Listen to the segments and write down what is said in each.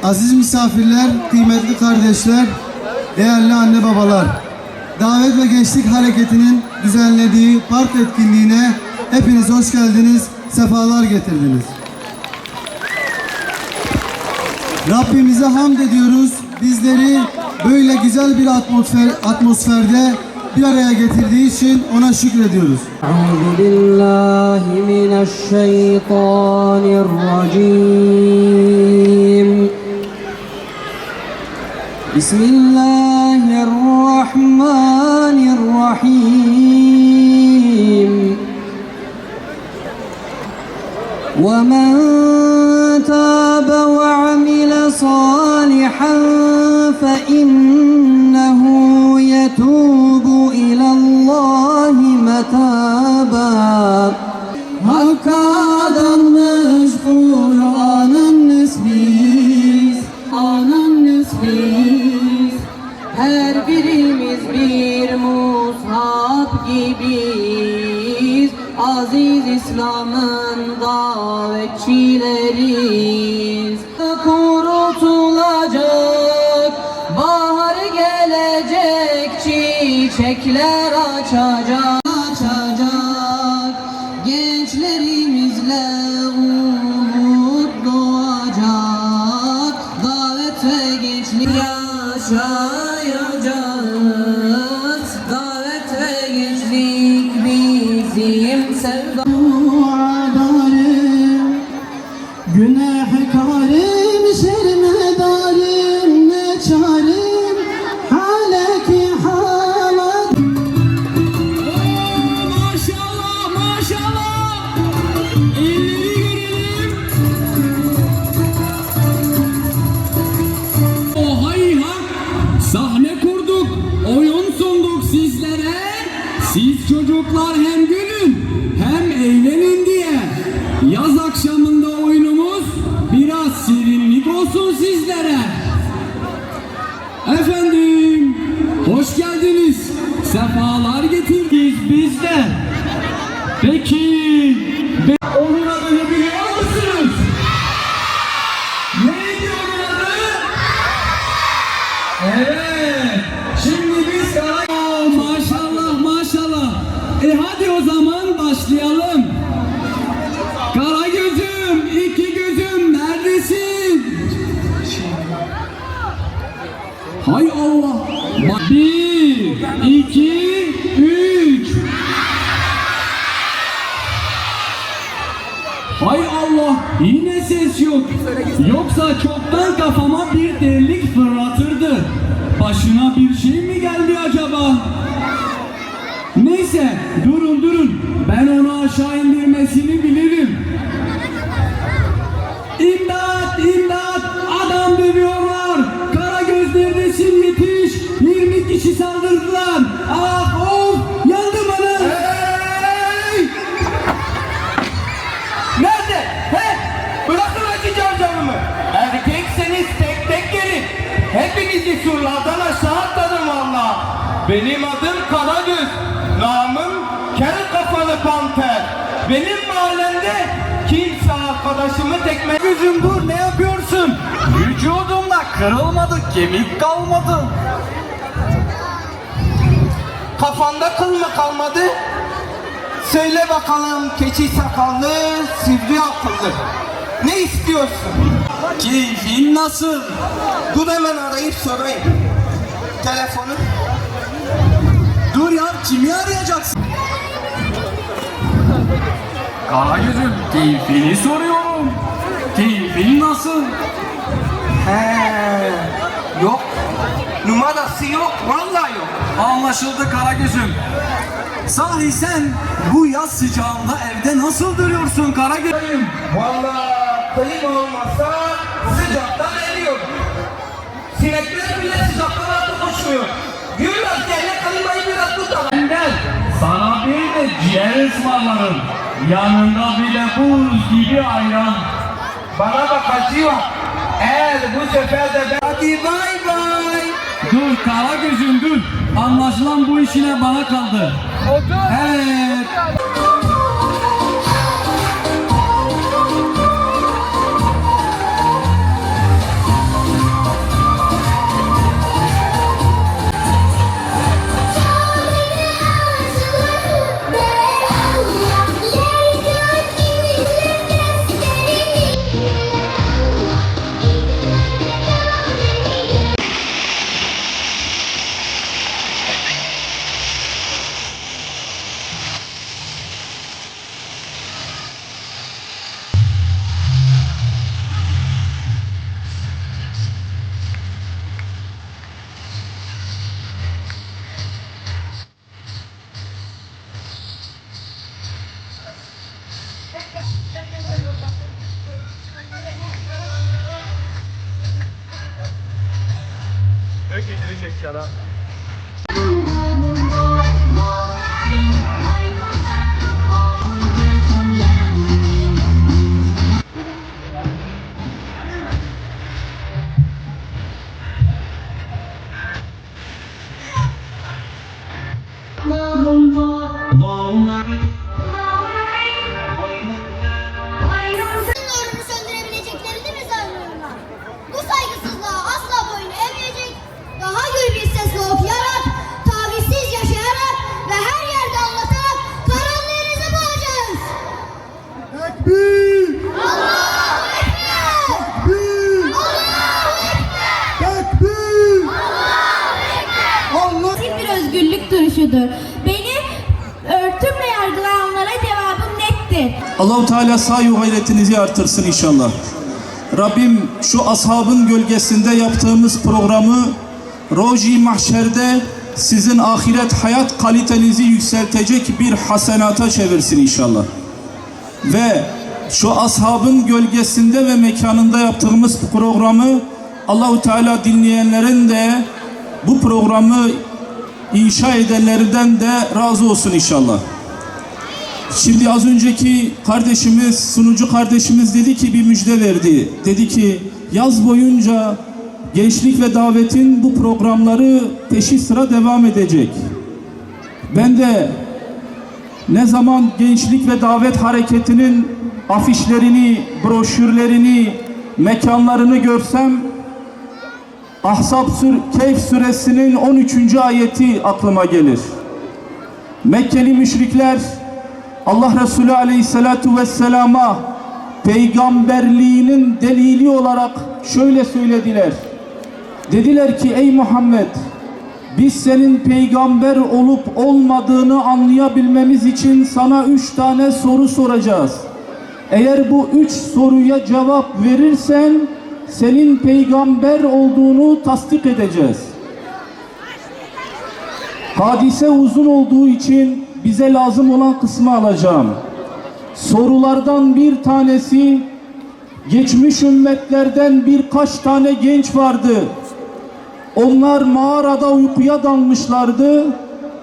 Aziz misafirler, kıymetli kardeşler, değerli anne babalar, Davet ve Gençlik Hareketi'nin düzenlediği park etkinliğine hepiniz hoş geldiniz, sefalar getirdiniz. Rabbimize hamd ediyoruz, bizleri böyle güzel bir atmosferde bir araya getirdiği için ona şükrediyoruz. Euzubillahimineşşeytanirracim. Bismillahirrahmanirrahim. وَمَنْ تَابَ وَعَمِلَ صَالِحًا فَإِنَّهُ يَتُوبُ إِلَى اللّٰهِ مَتَابًا. Hakka adanmış Kur'an'ın nisbiyiz, Kur'an'ın nisbiyiz. Her birimiz bir mushaf gibiyiz. Aziz İslam'ın davetçileriyiz. Kurutulacak, bahar gelecek, çiçekler açacak, gençlerimizle umut doğacak. Davet ve gençlik yaşayacağız. Davet ve gençlik bizim sevdamız. Günahkarım, şermedarım, ne çarem, haleki halat. Maşallah, maşallah. Elleri görelim. Oh hayha, sahne kurduk, oyun sunduk sizlere. Siz çocuklar hem gülün hem eğlenin diye. Yaz akşamında oyunumuz biraz serinlik olsun sizlere. Efendim, hoş geldiniz. Sefalar getirdiniz bizden. Peki, onun adını biliyor musunuz? Neydi onun adı? Evet, şimdi biz maşallah maşallah. Hadi o zaman başlayalım. Karagöz'üm, iki gözüm neredesin? Hay Allah. Bir, iki, üç. Hay Allah, yine ses yok. Yoksa çoktan kafama bir delik fırlatırdı. Başına bir şey mi geldi acaba? Neyse, durun. Ben onu aşağı indirmesini bilirim. İmdat, adam dövüyorlar. Karagöz neredesin, yetiş. 20 kişi saldırdılar. Ah of, yandım ana. Hey! Nerede? He? Bırakın acıcam canımı. Erkekseniz tek tek gelin. Hepinizi surlardan aşağı atladım valla. Benim adım Karagöz. Namım kel kafalı panter. Benim mahallemde kimse arkadaşımı tekme... Gözüm dur, ne yapıyorsun? Vücudumda kırılmadı, kemik kalmadı. Kafanda kıl mı kalmadı? Söyle bakalım keçi sakallı, sivri akıllı. Ne istiyorsun? Keyfin nasıl? Dur hemen arayıp sorayım. Telefonu. Dur ya, kimi arayacaksın? Karagöz'üm, keyfini soruyorum. Keyfin nasıl? He, yok. Numarası yok, vallahi yok. Anlaşıldı Karagöz'üm. Sahi sen bu yaz sıcağında evde nasıl duruyorsun Karagöz'üm? Vallahi klima olmazsa sıcaktan eriyor. Sinekler bile sıcaktan artık koşmuyor. Diyorlar ki elle klimayı biraz tutalım. Gel, sana bir de ciğer ısmarlarım. Yanında bir de buz gibi ayran. Bana bak acıyor. Eğer bu sefer de ben... Hadi bay bay. Dur kara gözüm dur. Anlaşılan bu işine bana kaldı. Evet. Nurunu söndürebileceklerini mi sanıyorlar? Bu saygısızlığa asla boyun eğmeyecek, daha gür bir sesle okuyarak, tavizsiz yaşayarak ve her yerde anlatarak karanlığınızı boğacağız. Tekbir! Allahu Ekber! Tekbir! Allahu Ekber! Tekbir! Allah! Bir özgürlük duruşudur. Beni örtümle yargılayanlara cevabım nettir. Allah-u Teala sahi gayretinizi artırsın inşallah. Rabbim şu ashabın gölgesinde yaptığımız programı Roji Mahşer'de sizin ahiret hayat kalitenizi yükseltecek bir hasenata çevirsin inşallah. Ve şu ashabın gölgesinde ve mekanında yaptığımız programı Allah-u Teala dinleyenlerin de bu programı inşa edenlerden de razı olsun inşallah. Şimdi az önceki kardeşimiz, sunucu kardeşimiz dedi ki bir müjde verdi. Dedi ki yaz boyunca Gençlik ve Davet'in bu programları peşi sıra devam edecek. Ben de ne zaman Gençlik ve Davet hareketinin afişlerini, broşürlerini, mekanlarını görsem Kehf suresinin 13. ayeti aklıma gelir. Mekkeli müşrikler Allah Resulü Aleyhisselatu Vesselam'a peygamberliğinin delili olarak şöyle söylediler. Dediler ki ey Muhammed, biz senin peygamber olup olmadığını anlayabilmemiz için sana 3 tane soru soracağız. Eğer bu 3 soruya cevap verirsen senin peygamber olduğunu tasdik edeceğiz. Hadise uzun olduğu için bize lazım olan kısmı alacağım. Sorulardan bir tanesi, geçmiş ümmetlerden birkaç tane genç vardı. Onlar mağarada uykuya dalmışlardı.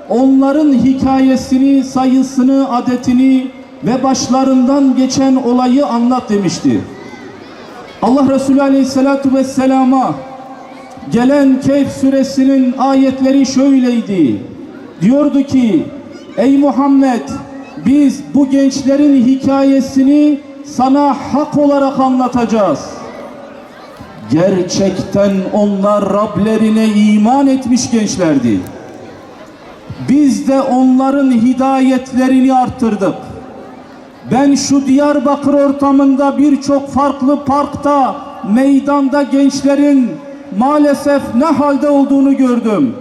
Onların hikayesini, sayısını, adetini ve başlarından geçen olayı anlat demişti. Allah Resulü Aleyhisselatü Vesselam'a gelen Kehf suresinin ayetleri şöyleydi. Diyordu ki ey Muhammed, biz bu gençlerin hikayesini sana hak olarak anlatacağız. Gerçekten onlar Rablerine iman etmiş gençlerdi. Biz de onların hidayetlerini arttırdık. Ben şu Diyarbakır ortamında birçok farklı parkta, meydanda gençlerin maalesef ne halde olduğunu gördüm.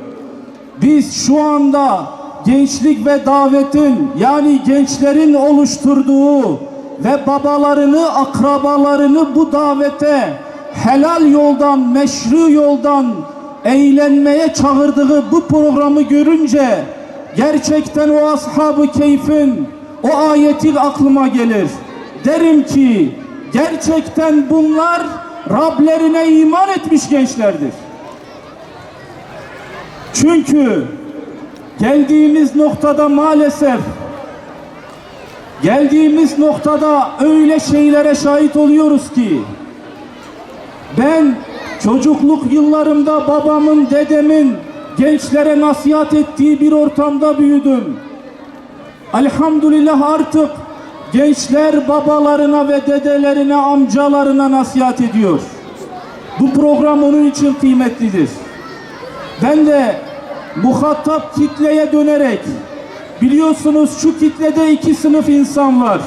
Biz şu anda Gençlik ve Davet'in, yani gençlerin oluşturduğu ve babalarını, akrabalarını bu davete helal yoldan, meşru yoldan eğlenmeye çağırdığı bu programı görünce gerçekten o Ashab-ı Kehf'in o ayeti aklıma gelir. Derim ki gerçekten bunlar Rablerine iman etmiş gençlerdir. Çünkü geldiğimiz noktada maalesef Geldiğimiz noktada öyle şeylere şahit oluyoruz ki ben çocukluk yıllarımda babamın, dedemin gençlere nasihat ettiği bir ortamda büyüdüm. Elhamdülillah artık gençler babalarına ve dedelerine, amcalarına nasihat ediyor. Bu program onun için kıymetlidir. Ben de muhatap kitleye dönerek, biliyorsunuz şu kitlede iki sınıf insan var.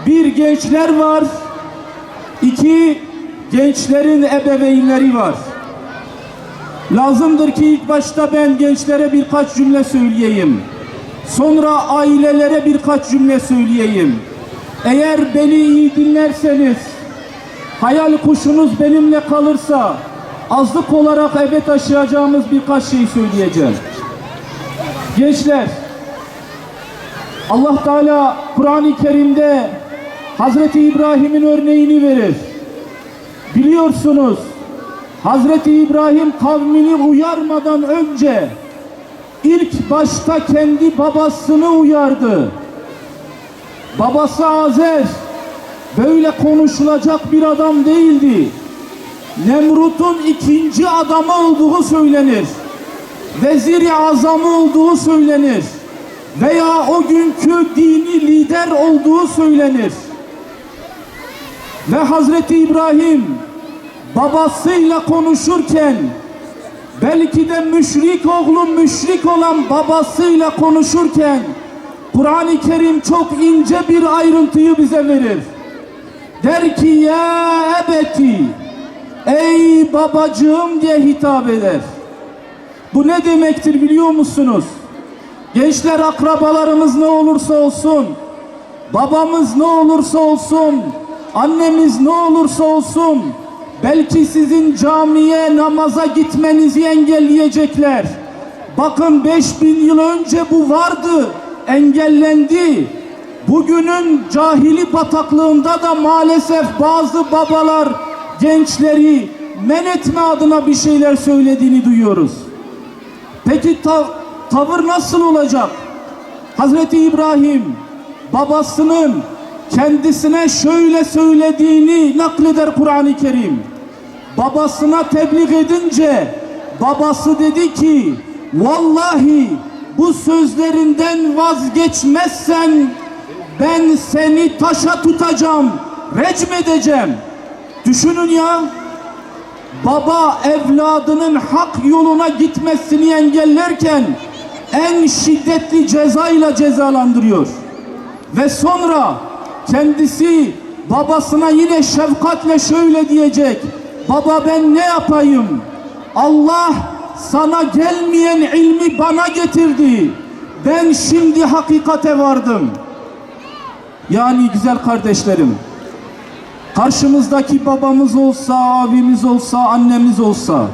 Bir, gençler var. İki, gençlerin ebeveynleri var. Lazımdır ki ilk başta ben gençlere birkaç cümle söyleyeyim. Sonra ailelere birkaç cümle söyleyeyim. Eğer beni iyi dinlerseniz, hayal kuşunuz benimle kalırsa, azlık olarak eve taşıyacağımız birkaç şey söyleyeceğim. Gençler, Allah Teala Kur'an-ı Kerim'de Hazreti İbrahim'in örneğini verir. Biliyorsunuz, Hazreti İbrahim kavmini uyarmadan önce ilk başta kendi babasını uyardı. Babası Azer böyle konuşulacak bir adam değildi. Nemrut'un ikinci adamı olduğu söylenir. Vezir-i azamı olduğu söylenir. Veya o günkü dini lider olduğu söylenir. Ve Hazreti İbrahim babasıyla konuşurken, belki de müşrik oğlu müşrik olan babasıyla konuşurken, Kur'an-ı Kerim çok ince bir ayrıntıyı bize verir. Der ki ya ebeti, ey babacığım diye hitap eder. Bu ne demektir biliyor musunuz? Gençler, akrabalarımız ne olursa olsun, babamız ne olursa olsun, annemiz ne olursa olsun, belki sizin camiye, namaza gitmenizi engelleyecekler. Bakın 5000 yıl önce bu vardı, engellendi. Bugünün cahili bataklığında da maalesef bazı babalar gençleri men etme adına bir şeyler söylediğini duyuyoruz. Peki tavır nasıl olacak? Hazreti İbrahim babasının kendisine şöyle söylediğini nakleder Kur'an-ı Kerim. Babasına tebliğ edince babası dedi ki, vallahi bu sözlerinden vazgeçmezsen ben seni taşa tutacağım, recm edeceğim. Düşünün ya, baba evladının hak yoluna gitmesini engellerken en şiddetli cezayla cezalandırıyor. Ve sonra kendisi babasına yine şefkatle şöyle diyecek: baba ben ne yapayım? Allah sana gelmeyen ilmi bana getirdi. Ben şimdi hakikate vardım. Yani güzel kardeşlerim, karşımızdaki babamız olsa, abimiz olsa, annemiz olsa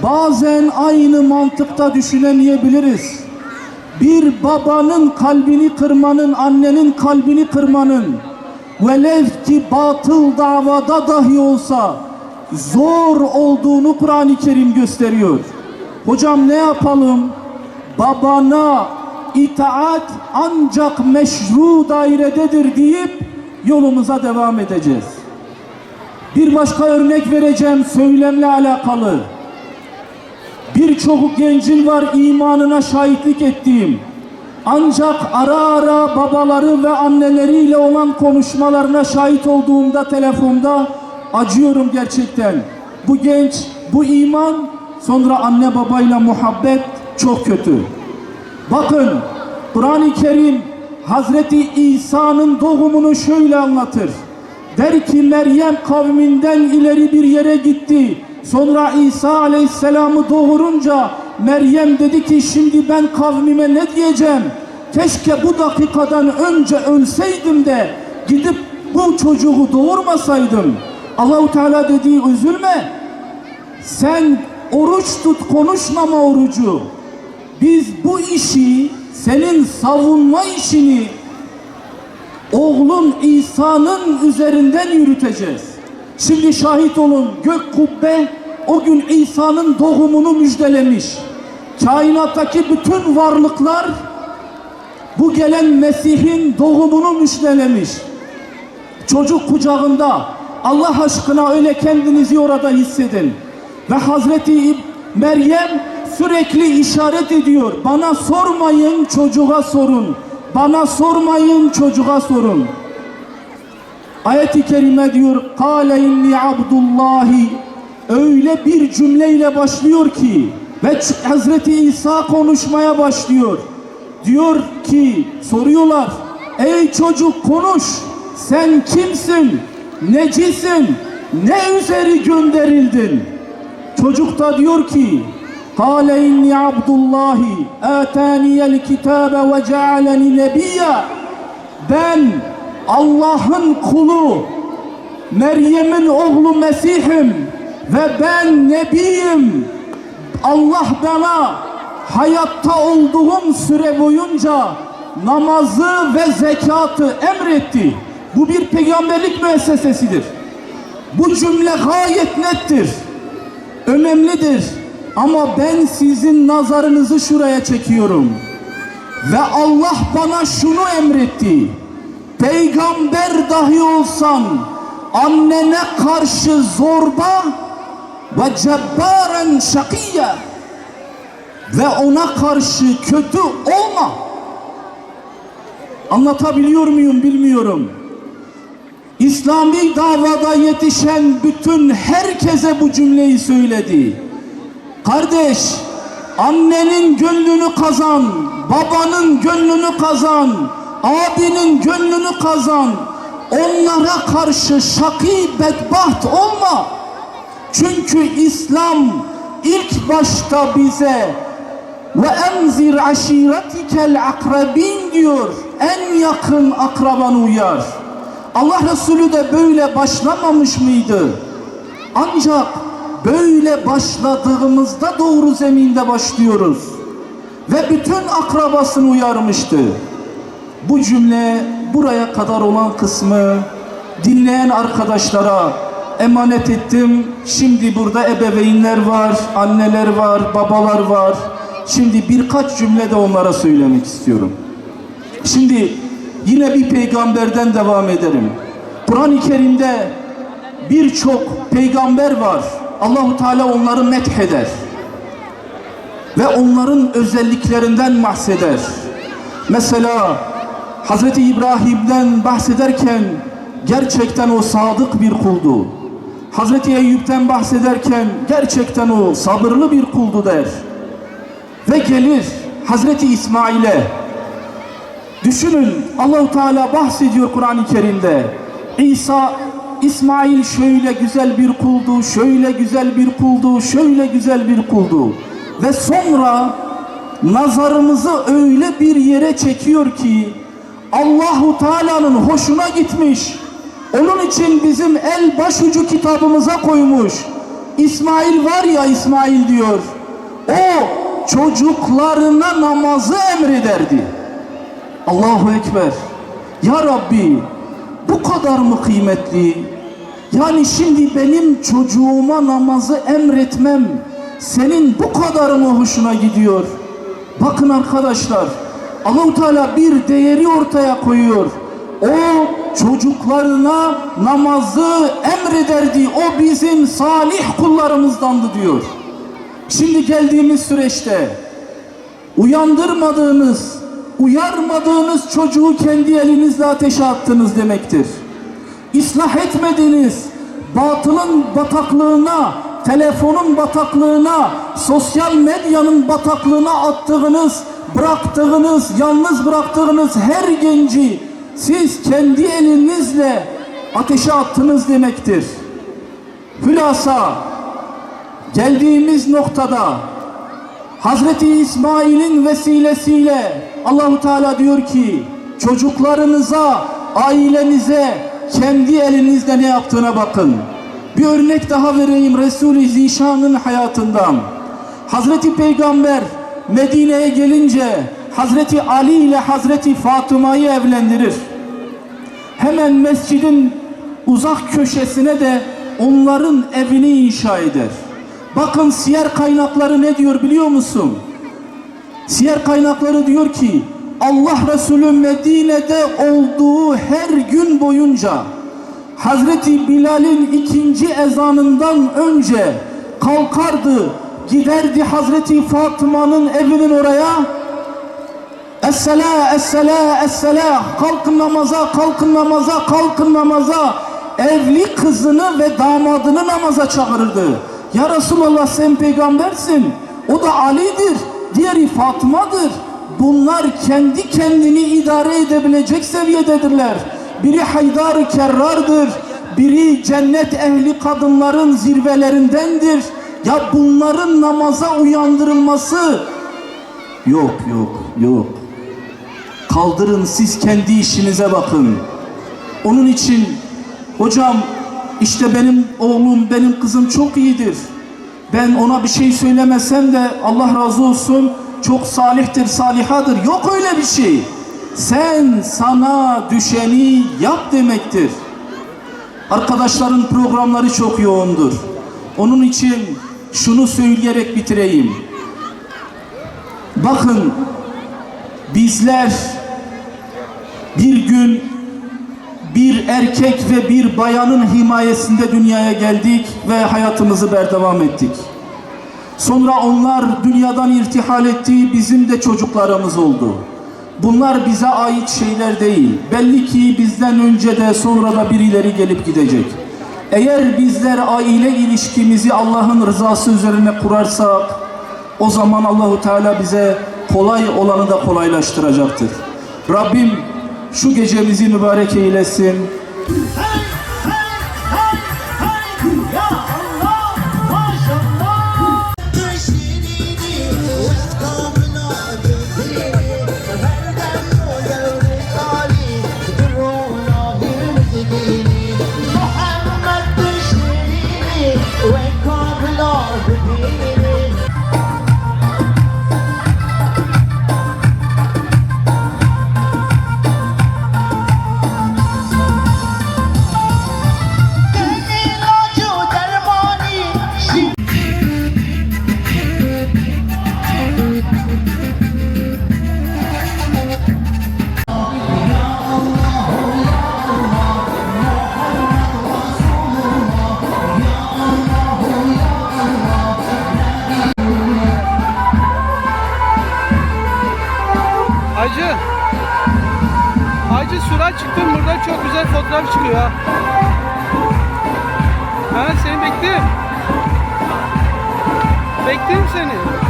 bazen aynı mantıkta düşünemeyebiliriz. Bir babanın kalbini kırmanın, annenin kalbini kırmanın velev ki batıl davada dahi olsa zor olduğunu Kur'an-ı Kerim gösteriyor. Hocam ne yapalım? Babana itaat ancak meşru dairededir deyip yolumuza devam edeceğiz. Bir başka örnek vereceğim söylemle alakalı. Birçok gencin var imanına şahitlik ettiğim. Ancak ara ara babaları ve anneleriyle olan konuşmalarına şahit olduğumda telefonda acıyorum gerçekten. Bu genç, bu iman, sonra anne babayla muhabbet çok kötü. Bakın Kur'an-ı Kerim Hazreti İsa'nın doğumunu şöyle anlatır. Der ki Meryem kavminden ileri bir yere gitti. Sonra İsa Aleyhisselam'ı doğurunca Meryem dedi ki şimdi ben kavmime ne diyeceğim? Keşke bu dakikadan önce ölseydim de gidip bu çocuğu doğurmasaydım. Allah-u Teala dedi üzülme. Sen oruç tut, konuşmama orucu. Biz bu işi, senin savunma işini oğlun İsa'nın üzerinden yürüteceğiz. Şimdi şahit olun, gök kubbe o gün İsa'nın doğumunu müjdelemiş. Kainattaki bütün varlıklar bu gelen Mesih'in doğumunu müjdelemiş. Çocuk kucağında. Allah aşkına öyle kendinizi orada hissedin. Ve Hazreti Meryem sürekli işaret ediyor. Bana sormayın, çocuğa sorun. Bana sormayın, çocuğa sorun. Ayet-i kerime diyor, "Kâle inni abdullahi." Öyle bir cümleyle başlıyor ki ve Hazreti İsa konuşmaya başlıyor. Diyor ki, soruyorlar, ey çocuk konuş, sen kimsin, necisin, ne üzeri gönderildin? Çocuk da diyor ki, "Kâle inni abdullahi, âtâniyel kitâbe ve cealeni nebiyya." Ben Allah'ın kulu, Meryem'in oğlu Mesih'im ve ben nebiyim. Allah bana hayatta olduğum süre boyunca namazı ve zekatı emretti. Bu bir peygamberlik müessesesidir. Bu cümle gayet nettir, önemlidir. Ama ben sizin nazarınızı şuraya çekiyorum. Ve Allah bana şunu emretti. Peygamber dahi olsan annene karşı zorba ve cebbaren şakiyye ve ona karşı kötü olma. Anlatabiliyor muyum bilmiyorum. İslami davada yetişen bütün herkese bu cümleyi söyledi. Kardeş, annenin gönlünü kazan, babanın gönlünü kazan, abinin gönlünü kazan. Onlara karşı şakî bedbaht olma. Çünkü İslam ilk başta bize ve enzir aşiretikel akrabin diyor. En yakın akrabanı uyar. Allah Resulü de böyle başlamamış mıydı? Ancak böyle başladığımızda doğru zeminde başlıyoruz. Ve bütün akrabasını uyarmıştı. Bu cümle buraya kadar olan kısmı dinleyen arkadaşlara emanet ettim. Şimdi burada ebeveynler var, anneler var, babalar var. Şimdi birkaç cümle de onlara söylemek istiyorum. Şimdi yine bir peygamberden devam ederim. Kur'an-ı Kerim'de birçok peygamber var. Allahu Teala onları metheder ve onların özelliklerinden bahseder. Mesela Hazreti İbrahim'den bahsederken gerçekten o sadık bir kuldu. Hazreti Eyüp'ten bahsederken gerçekten o sabırlı bir kuldu der. Ve gelir Hazreti İsmail'e. Düşünün, Allahu Teala bahsediyor Kur'an-ı Kerim'de. İsmail şöyle güzel bir kuldu, şöyle güzel bir kuldu, şöyle güzel bir kuldu. Ve sonra nazarımızı öyle bir yere çekiyor ki Allahu Teala'nın hoşuna gitmiş. Onun için bizim el başucu kitabımıza koymuş. İsmail var ya, İsmail diyor. O çocuklarına namazı emrederdi. Allahu Ekber. Ya Rabbi, bu kadar mı kıymetli? Yani şimdi benim çocuğuma namazı emretmem senin bu kadar mı hoşuna gidiyor? Bakın arkadaşlar, Allah-u Teala bir değeri ortaya koyuyor. O çocuklarına namazı emrederdi. O bizim salih kullarımızdandı diyor. Şimdi geldiğimiz süreçte uyandırmadığınız, uyarmadığınız çocuğu kendi elinizle ateşe attınız demektir. İslah etmediniz, batılın bataklığına, telefonun bataklığına, sosyal medyanın bataklığına attığınız, bıraktığınız, yalnız bıraktığınız her genci siz kendi elinizle ateşe attınız demektir. Hülasa geldiğimiz noktada Hazreti İsmail'in vesilesiyle Allahu Teala diyor ki çocuklarınıza, ailenize kendi elinizle ne yaptığına bakın. Bir örnek daha vereyim Resul-i Zişan'ın hayatından. Hazreti Peygamber Medine'ye gelince Hazreti Ali ile Hazreti Fatıma'yı evlendirir. Hemen mescidin uzak köşesine de onların evini inşa eder. Bakın siyer kaynakları ne diyor biliyor musun? Siyer kaynakları diyor ki Allah Resulü Medine'de olduğu her gün boyunca Hazreti Bilal'in ikinci ezanından önce kalkardı, giderdi Hazreti Fatıma'nın evinin oraya. Es-selâ, es-selâ, es-selâ, kalkın namaza, kalkın namaza, kalkın namaza. Evli kızını ve damadını namaza çağırırdı. Ya Resulallah, sen peygambersin, o da Ali'dir, diğeri Fatıma'dır. Bunlar kendi kendini idare edebilecek seviyededirler. Biri Haydar-ı Kerrar'dır, biri cennet ehli kadınların zirvelerindendir. Ya bunların namaza uyandırılması yok, yok, yok. Kaldırın, siz kendi işinize bakın. Onun için hocam, işte benim oğlum, benim kızım çok iyidir. Ben ona bir şey söylemesem de Allah razı olsun, çok salihtir, salihadır. Yok öyle bir şey. Sen sana düşeni yap demektir. Arkadaşların programları çok yoğundur. Onun için şunu söyleyerek bitireyim. Bakın, bizler bir gün bir erkek ve bir bayanın himayesinde dünyaya geldik ve hayatımızı berdevam ettik. Sonra onlar dünyadan irtihal etti, bizim de çocuklarımız oldu. Bunlar bize ait şeyler değil. Belli ki bizden önce de sonra da birileri gelip gidecek. Eğer bizler aile ilişkimizi Allah'ın rızası üzerine kurarsak, o zaman Allahu Teala bize kolay olanı da kolaylaştıracaktır. Rabbim şu gecemizi mübarek eylesin. Hacı Sura çıktım, buradan çok güzel fotoğraf çıkıyor ha. Ha, seni bekliyorum. Bekliyorum seni.